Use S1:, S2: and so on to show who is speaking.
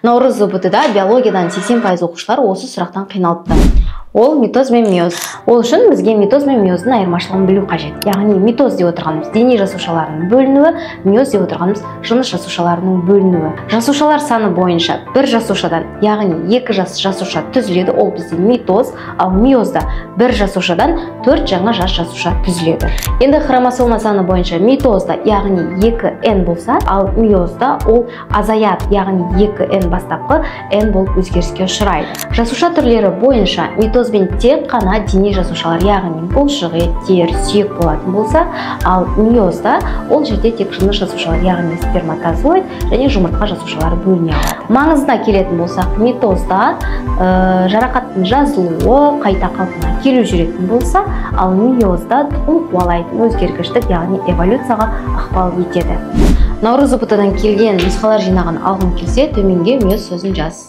S1: Наурыз ЗУБТ-да биологиядан 80% оқушылар осы сұрақтан қиналыпты. Ол митоз бен миоз. Ол үшін бізге митоз бен миоздың айырмашылығын білу қажет. Яғни митоз деп отырғанымыз дене жасушаларының бөлінуі, миоз деп отырғанымыз жыныс жасушаларының бөлінуі. Жасушалар саны бойынша бір жасушадан, яғни екі жасуша түзіледі, ол бізде митоз, ал миозда бір жасушадан 4 жаңа жасуша түзіледі. Енді хромосома саны бойынша митозда, яғни 2n болса, ал миозда ол азаяды, яғни 2n бастапқы n болып өзгеріске ұшырайды. Жасуша түрлері бойынша митоз бен тек қана дене жасушалар, яғни бұлшық ет, тер, сүйек болатын болса, ал миозда ол жерде тек жыныс жасушалар, яғни сперматозоид және жұмыртқа жасушалары бөліне алады. Маңызына келетін болсақ, митозда жарақаттың жазылуы, қайта қалпына келу жүретін болса, ал миозда тұқым қуалайтын өзгергіштік, яғни эволюцияға ықпал етеді. Наурыз ЗУБТ-дан келген нұсқалар жинағын алғым келсе, төменге миоз сөзін жаз.